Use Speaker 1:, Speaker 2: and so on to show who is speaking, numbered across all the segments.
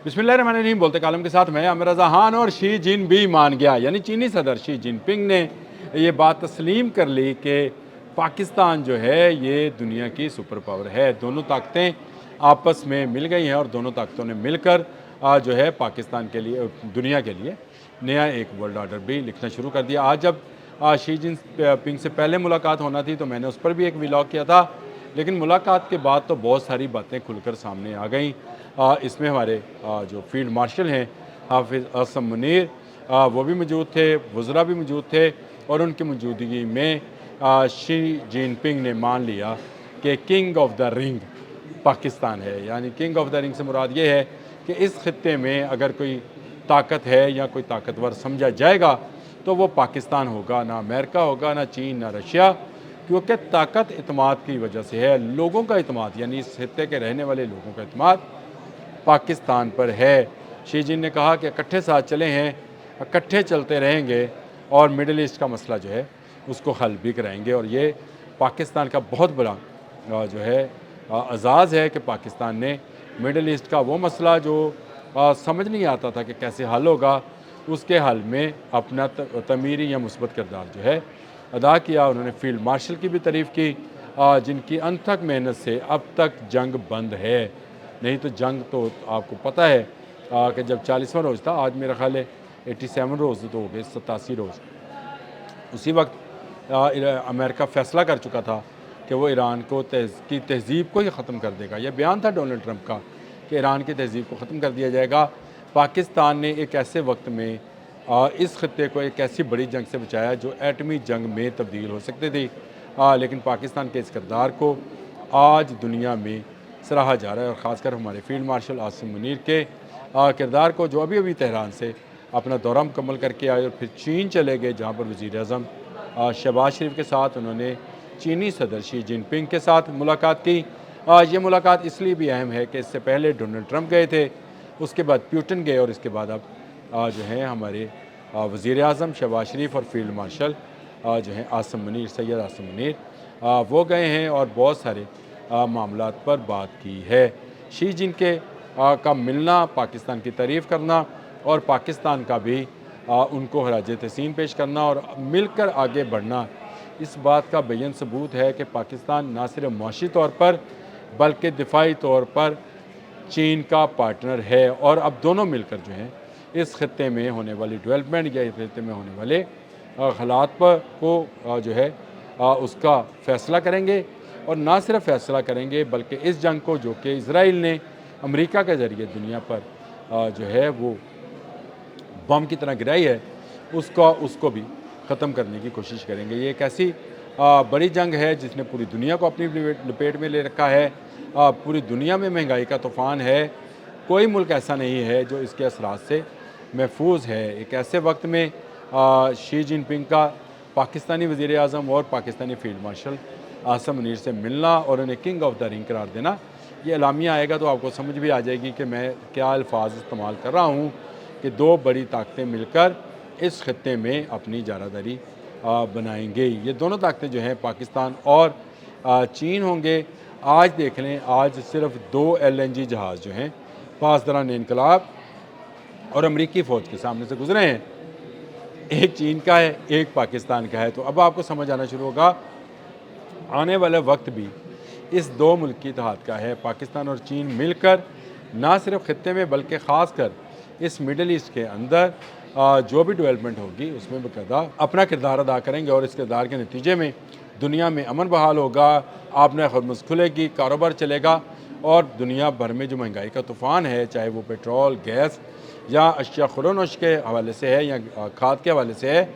Speaker 1: बिस्मिल्लाहिर्रहमानिर्रहीम बोलते कालम के साथ मैं आमिर रज़ा खान। और शी जिन भी मान गया, यानी चीनी सदर शी जिनपिंग ने ये बात तस्लीम कर ली कि पाकिस्तान जो है ये दुनिया की सुपर पावर है। दोनों ताकतें आपस में मिल गई हैं और दोनों ताकतों ने मिलकर जो है पाकिस्तान के लिए, दुनिया के लिए नया एक वर्ल्ड ऑर्डर भी लिखना शुरू कर दिया। आज जब शी जिनपिंग से पहले मुलाकात होना थी तो मैंने उस पर भी एक व्लॉग किया था, लेकिन मुलाकात के बाद तो बहुत सारी बातें खुलकर सामने आ गईं। इसमें हमारे जो फील्ड मार्शल हैं हाफिज़ आसिम मुनीर, वो भी मौजूद थे, वज़रा भी मौजूद थे, और उनकी मौजूदगी में शी जिनपिंग ने मान लिया कि king of the ring Pakistan है। यानी किंग ऑफ द रिंग से मुराद ये है कि इस खित्ते में अगर कोई ताकत है या कोई ताकतवर समझा जाएगा तो वो पाकिस्तान होगा, ना अमेरिका होगा, ना चीन, ना रशिया, क्योंकि ताकत इत्मीद की वजह से है। लोगों का इत्मीद, यानी इस खित्ते के रहने वाले लोगों का इत्मीद पाकिस्तान पर है। शी जिन ने कहा कि इकट्ठे साथ चले हैं, इकट्ठे चलते रहेंगे और मिडल ईस्ट का मसला जो है उसको हल भी कराएंगे। और ये पाकिस्तान का बहुत बड़ा जो है एजाज़ है कि पाकिस्तान ने मिडल ईस्ट का वो मसला जो समझ नहीं आता था कि कैसे हल होगा, उसके हल में अपना तमीरी या मुस्बत किरदार जो है अदा किया। उन्होंने फील्ड मार्शल की भी तारीफ़ की, जिनकी अनथक मेहनत से अब तक जंग बंद है। नहीं तो जंग तो आपको पता है कि जब 40वां रोज़ था, आज मेरा ख्याल है 87 रोज़ तो हो गए, 87 रोज़, उसी वक्त अमेरिका फ़ैसला कर चुका था कि वो ईरान को की तहज़ीब को ही ख़त्म कर देगा। यह बयान था डोनाल्ड ट्रंप का कि ईरान की तहज़ीब को ख़त्म कर दिया जाएगा। पाकिस्तान ने एक ऐसे वक्त में इस खत्ते को एक ऐसी बड़ी जंग से बचाया जो एटमी जंग में तब्दील हो सकती थी, लेकिन पाकिस्तान के इस किरदार को आज दुनिया में सराहा जा रहा है। और ख़ासकर हमारे फील्ड मार्शल आसिम मुनीर के किरदार को, जो अभी अभी तेहरान से अपना दौरा मुकम्मल करके आए और फिर चीन चले गए, जहाँ पर वज़ीर-ए-आज़म शहबाज शरीफ के साथ उन्होंने चीनी सदर शी जिनपिंग के साथ मुलाकात की। ये मुलाकात इसलिए भी अहम है कि इससे पहले डोनाल्ड ट्रंप गए थे, उसके बाद पुतिन गए, और इसके बाद अब जो हैं हमारे वज़ीर-ए-आज़म शहबाज शरीफ और फील्ड मार्शल जो हैं आसिम मुनीर, सैयद आसिम मुनीर, वो गए हैं और बहुत सारे मामलात पर बात की है। शी जिनके का मिलना, पाकिस्तान की तारीफ़ करना और पाकिस्तान का भी उनको खराज तहसीन पेश करना और मिलकर आगे बढ़ना, इस बात का बेयन सबूत है कि पाकिस्तान ना सिर्फ मुआशी तौर पर बल्कि दिफाई तौर पर चीन का पार्टनर है। और अब दोनों मिलकर जो हैं इस खत्ते में होने वाली डेवलपमेंट या इस खत्ते में होने वाले हालात पर को जो है उसका फ़ैसला करेंगे। और ना सिर्फ फ़ैसला करेंगे बल्कि इस जंग को, जो कि इसराइल ने अमेरिका के ज़रिए दुनिया पर जो है वो बम की तरह गिराई है, उसको भी ख़त्म करने की कोशिश करेंगे। ये एक ऐसी बड़ी जंग है जिसने पूरी दुनिया को अपनी लपेट में ले रखा है। पूरी दुनिया में महंगाई का तूफ़ान है, कोई मुल्क ऐसा नहीं है जो इसके असरात से महफूज है। एक ऐसे वक्त में शी जिनपिंग का पाकिस्तानी वज़ीर-ए-आज़म और पाकिस्तानी फील्ड मार्शल आसिम मुनीर से मिलना और उन्हें किंग ऑफ द रिंग करार देना, ये एलामिया आएगा तो आपको समझ भी आ जाएगी कि मैं क्या अल्फाज इस्तेमाल कर रहा हूँ कि दो बड़ी ताकतें मिलकर इस खत्ते में अपनी जारादारी बनाएंगे। ये दोनों ताकतें जो हैं पाकिस्तान और चीन होंगे। आज देख लें, आज सिर्फ 2 LNG जहाज़ जो हैं पासदरान इनकलाब और अमरीकी फ़ौज के सामने से गुजरे हैं। एक चीन का है, एक पाकिस्तान का है। तो अब आपको समझ आना शुरू होगा, आने वाला वक्त भी इस दो मुल्क की इत्तेहाद का है। पाकिस्तान और चीन मिलकर ना सिर्फ खत्ते में बल्कि ख़ास कर इस मिडल ईस्ट के अंदर जो भी डेवलपमेंट होगी उसमें बाकायदा अपना किरदार अदा करेंगे। और इस किरदार के नतीजे में दुनिया में अमन बहाल होगा, आपने हरमुज़ खुलेगी, कारोबार चलेगा और दुनिया भर में जो महंगाई का तूफ़ान है, चाहे वो पेट्रोल, गैस या अशिया खुरोनोश के हवाले से है या खाद के हवाले से है,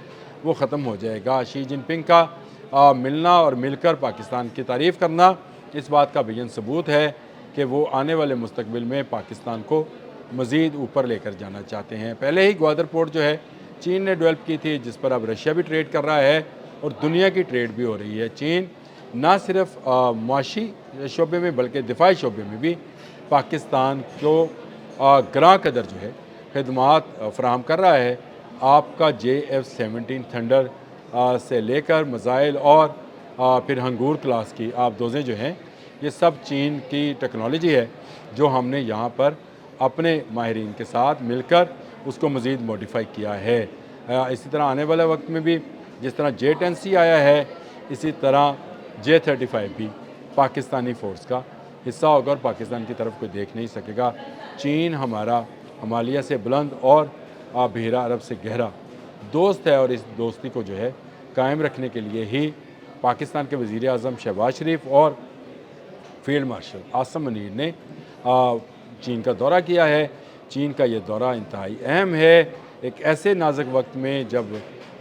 Speaker 1: वो ख़त्म हो जाएगा। शी जिनपिंग का मिलना और मिलकर पाकिस्तान की तारीफ़ करना इस बात का बेयन सबूत है कि वो आने वाले मुस्तकबिल में पाकिस्तान को मज़ीद ऊपर लेकर जाना चाहते हैं। पहले ही ग्वादर पोर्ट जो है चीन ने डेवलप की थी, जिस पर अब रशिया भी ट्रेड कर रहा है और दुनिया की ट्रेड भी हो रही है। चीन ना सिर्फ मुआशी शोबे में बल्कि दिफाई शोबे में भी पाकिस्तान को ग्रां कदर जो है खदमात फ़राहम कर रहा है। आपका JF-17 थंडर से लेकर मिसाइल और फिर हंगूर क्लास की आप दोज़ें जो हैं, ये सब चीन की टेक्नोलॉजी है जो हमने यहाँ पर اپنے ماہرین کے ساتھ مل کر اس کو مزید موڈیفائی کیا ہے۔ اسی طرح آنے والے وقت میں بھی جس طرح J-10C آیا ہے، اسی طرح J-35 بھی پاکستانی فورس کا حصہ ہوگا اور پاکستان کی طرف کوئی دیکھ نہیں سکے گا۔ چین ہمارا ہمالیہ سے بلند اور بحیرہ عرب سے گہرا دوست ہے، اور اس دوستی کو جو ہے قائم رکھنے کے لیے ہی پاکستان کے وزیر اعظم شہباز شریف اور فیلڈ مارشل عاصم منیر نے چین کا دورہ کیا ہے۔ چین کا یہ دورہ انتہائی اہم ہے ایک ایسے نازک وقت میں جب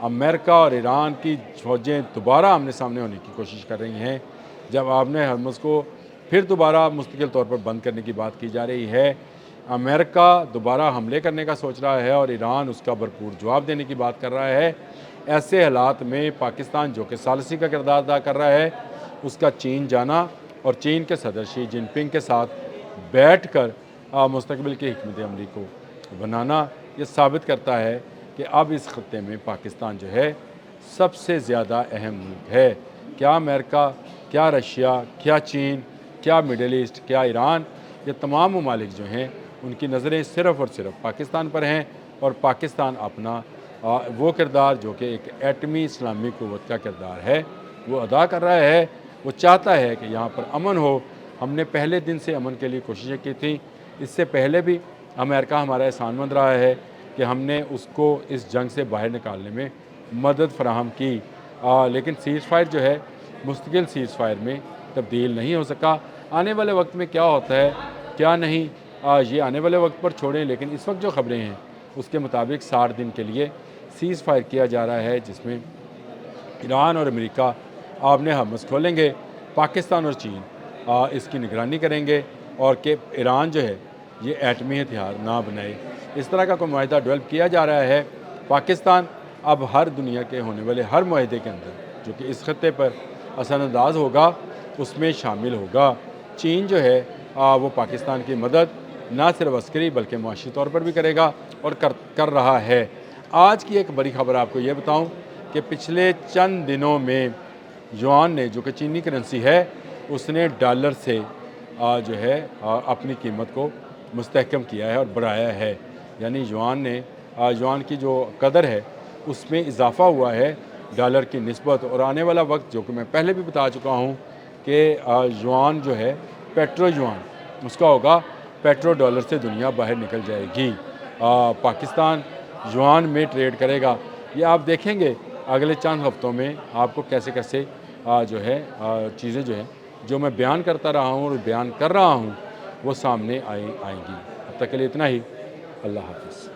Speaker 1: امریکہ اور ایران کی فوجیں دوبارہ آمنے سامنے ہونے کی کوشش کر رہی ہیں، جب آپ نے ہرمز کو پھر دوبارہ مستقل طور پر بند کرنے کی بات کی جا رہی ہے، امریکہ دوبارہ حملے کرنے کا سوچ رہا ہے اور ایران اس کا بھرپور جواب دینے کی بات کر رہا ہے، ایسے حالات میں پاکستان جو کہ ثالثی کا کردار ادا کر رہا ہے، اس کا چین جانا اور چین کے صدر شی جن پنگ کے ساتھ بیٹھ کر مستقبل کی حکمت عملی کو بنانا، یہ ثابت کرتا ہے کہ اب اس خطے میں پاکستان جو ہے سب سے زیادہ اہم ملک ہے۔ کیا امریکہ، کیا رشیا، کیا چین، کیا مڈل ایسٹ، کیا ایران، یہ تمام ممالک جو ہیں ان کی نظریں صرف اور صرف پاکستان پر ہیں، اور پاکستان اپنا وہ کردار جو کہ ایک ایٹمی اسلامی قوت کا کردار ہے وہ ادا کر رہا ہے۔ وہ چاہتا ہے کہ یہاں پر امن ہو۔ ہم نے پہلے دن سے امن کے لیے کوششیں کی تھیں، اس سے پہلے بھی امریکہ ہمارا احسان مند رہا ہے کہ ہم نے اس کو اس جنگ سے باہر نکالنے میں مدد فراہم کی، لیکن سیز فائر جو ہے مستقل سیز فائر میں تبدیل نہیں ہو سکا۔ آنے والے وقت میں کیا ہوتا ہے کیا نہیں، یہ آنے والے وقت پر چھوڑیں، لیکن اس وقت جو خبریں ہیں اس کے مطابق 60 دن کے لیے سیز فائر کیا جا رہا ہے، جس میں ایران اور امریکہ آبِ ہرمز کھولیں گے، پاکستان اور چین اس کی نگرانی کریں گے، اور کہ ایران جو ہے یہ ایٹمی ہتھیار نہ بنائے۔ اس طرح کا کوئی معاہدہ ڈیولپ کیا جا رہا ہے۔ پاکستان اب ہر دنیا کے ہونے والے ہر معاہدے کے اندر جو کہ اس خطے پر اثر انداز ہوگا اس میں شامل ہوگا۔ چین جو ہے وہ پاکستان کی مدد نہ صرف عسکری بلکہ معاشی طور پر بھی کرے گا اور کر رہا ہے۔ آج کی ایک بڑی خبر آپ کو یہ بتاؤں کہ پچھلے چند دنوں میں یوان نے، جو کہ چینی کرنسی ہے، اس نے ڈالر سے جو ہے اپنی قیمت کو مستحکم کیا ہے اور بڑھایا ہے، یعنی یوان کی جو قدر ہے اس میں اضافہ ہوا ہے ڈالر کی نسبت، اور آنے والا وقت جو کہ میں پہلے بھی بتا چکا ہوں کہ یوان جو ہے پیٹرو یوان اس کا ہوگا، پیٹرو ڈالر سے دنیا باہر نکل جائے گی، پاکستان یوان میں ٹریڈ کرے گا۔ یہ آپ دیکھیں گے اگلے چند ہفتوں میں آپ کو کیسے کیسے جو ہے چیزیں جو ہیں جو میں بیان کرتا رہا ہوں اور بیان کر رہا ہوں وہ سامنے آئیں گی۔ اب تک کے لیے اتنا ہی، اللہ حافظ۔